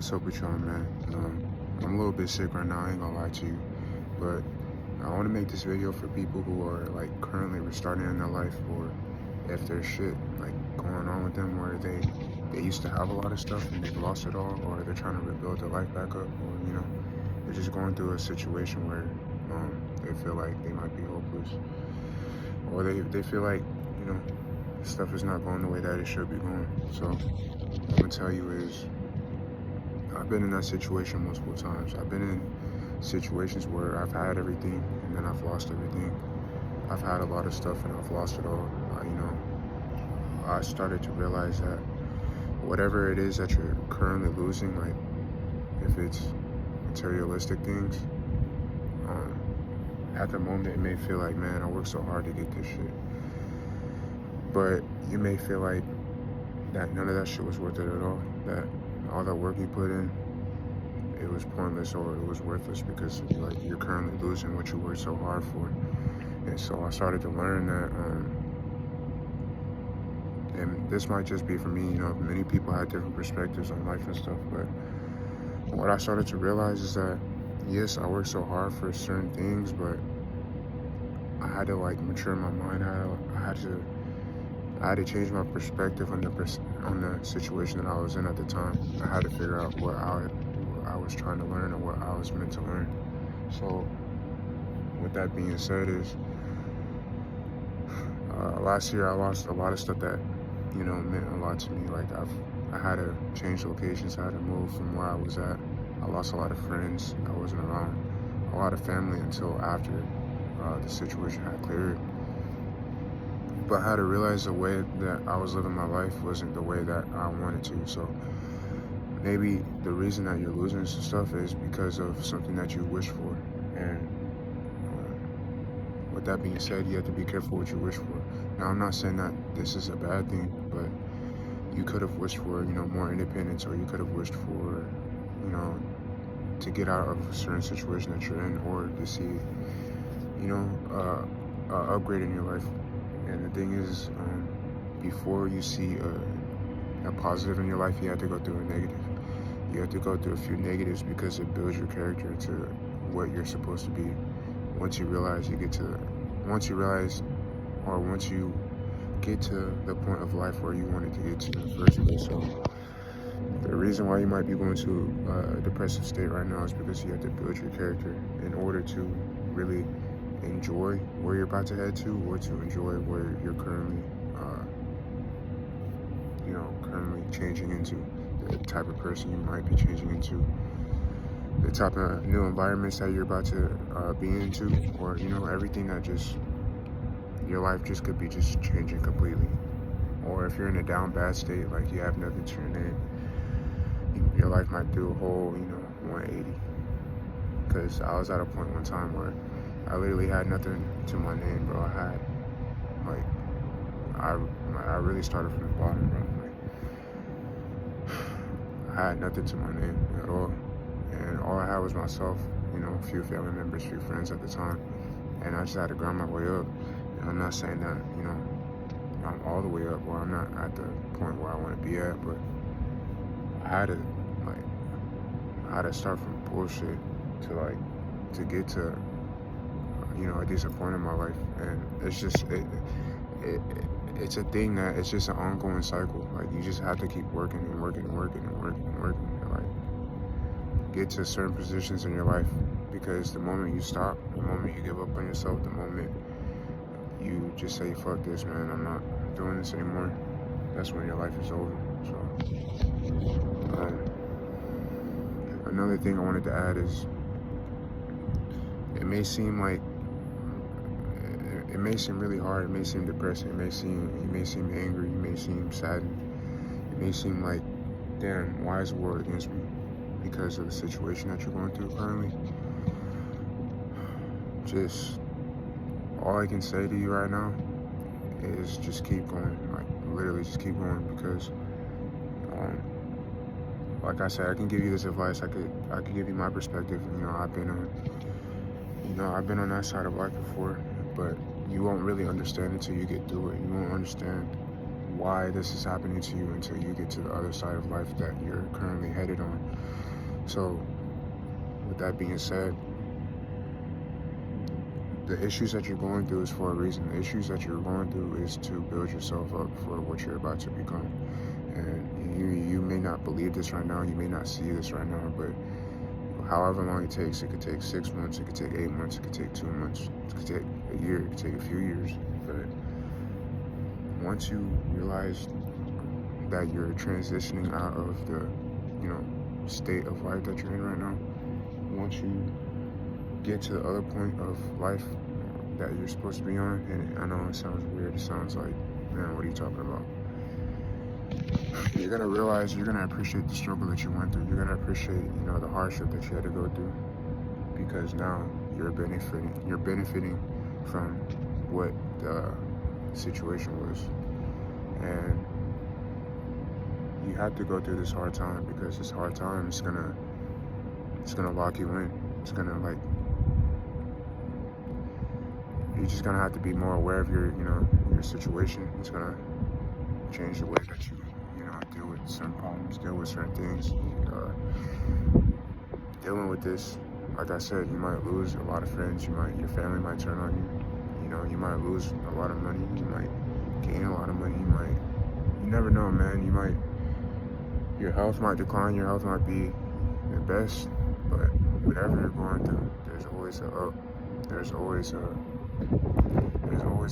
What's up with y'all, man? I'm a little bit sick right now, I ain't gonna lie to you. But I want to make this video for people who are like currently restarting in their life, or if there's shit like going on with them where they used to have a lot of stuff and they've lost it all, or they're trying to rebuild their life back up, or they're just going through a situation where they feel like they might be hopeless, or they feel like stuff is not going the way that it should be going. So what I'm gonna tell you is, I've been in that situation multiple times. I've been in situations where I've had everything and then I've lost everything. I've had a lot of stuff and I've lost it all. I started to realize that whatever it is that you're currently losing, like if it's materialistic things, at the moment it may feel like, man, I worked so hard to get this shit. But you may feel like that none of that shit was worth it at all. That all that work you put in, it was pointless or it was worthless because you're currently losing what you worked so hard for. And so I started to learn that, and this might just be for me, many people had different perspectives on life and stuff, but what I started to realize is that, yes, I worked so hard for certain things, but I had to mature my mind. I had to change my perspective on the situation that I was in at the time. I had to figure out what I was trying to learn and what I was meant to learn. So with that being said is, last year I lost a lot of stuff that, meant a lot to me. I had to change locations, I had to move from where I was at. I lost a lot of friends, I wasn't around a lot of family until after the situation had cleared. But I had to realize the way that I was living my life wasn't the way that I wanted to. So maybe the reason that you're losing some stuff is because of something that you wish for. And with that being said, you have to be careful what you wish for. Now, I'm not saying that this is a bad thing, but you could have wished for, more independence, or you could have wished for, to get out of a certain situation that you're in, or to see, upgrade in your life. And the thing is, before you see a positive in your life, you have to go through a negative. You have to go through a few negatives because it builds your character to what you're supposed to be. Once you get to the point of life where you wanted to get to in the first place. So the reason why you might be going to a depressive state right now is because you have to build your character in order to really enjoy where you're about to head to, or to enjoy where you're currently changing into, the type of person you might be changing into, the type of new environments that you're about to be into, or everything that just, your life just could be just changing completely. Or if you're in a down bad state, like you have nothing to your name, your life might do a whole 180. Because I was at a point one time where I literally had nothing to my name, bro. I really started from the bottom, bro. I had nothing to my name at all, and all I had was myself, a few family members, a few friends at the time, and I just had to grind my way up. And I'm not saying that, I'm all the way up, or I'm not at the point where I want to be at, but I had to start from bullshit to get to a decent point in my life. And it's just it's a thing that it's just an ongoing cycle. You just have to keep working and working and working and working and working and get to certain positions in your life, because the moment you stop, the moment you give up on yourself, the moment you just say, fuck this, man, I'm not doing this anymore, that's when your life is over. So another thing I wanted to add is, it may seem really hard, it may seem depressing, you may seem angry, you may seem saddened, it may seem like, damn, why is the world against me because of the situation that you're going through currently. Just, all I can say to you right now is just keep going, literally just keep going, because like I said, I can give you this advice, I could give you my perspective. I've been on that side of life before, but you won't really understand until you get through it. You won't understand why this is happening to you until you get to the other side of life that you're currently headed on. So, with that being said, the issues that you're going through is for a reason. The issues that you're going through is to build yourself up for what you're about to become. And you may not believe this right now, you may not see this right now, but however long it takes, it could take 6 months, it could take 8 months, it could take 2 months, it could take a year, it could take a few years. But once you realize that you're transitioning out of the, state of life that you're in right now, once you get to the other point of life that you're supposed to be on, and I know it sounds weird, it sounds like, man, what are you talking about? You're gonna realize, you're gonna appreciate the struggle that you went through. You're gonna appreciate, the hardship that you had to go through, because now you're benefiting from what the situation was. And you have to go through this hard time, because this hard time is gonna lock you in. It's gonna, you're just gonna have to be more aware of your situation. It's gonna change the way that you deal with certain problems, deal with certain things. Dealing with this, like I said, you might lose a lot of friends. Your family might turn on you. You might lose a lot of money. You might gain a lot of money. You never know, man. Your health might decline. Your health might be the best, but whatever you're going through, there's always a up. There's always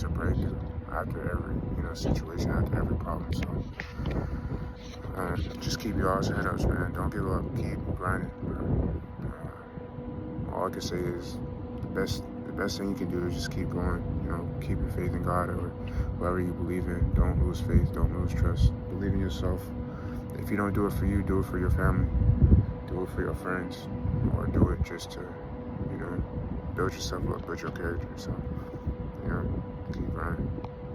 a breakthrough after every situation, after every problem. So just keep your eyes head up, man. Don't give up. Keep grinding. All I can say is the best thing you can do is just keep going. Keep your faith in God or whoever you believe in. Don't lose faith. Don't lose trust. Believe in yourself. If you don't do it for you, do it for your family. Do it for your friends, or do it just to, build yourself up, build your character. So, keep grinding.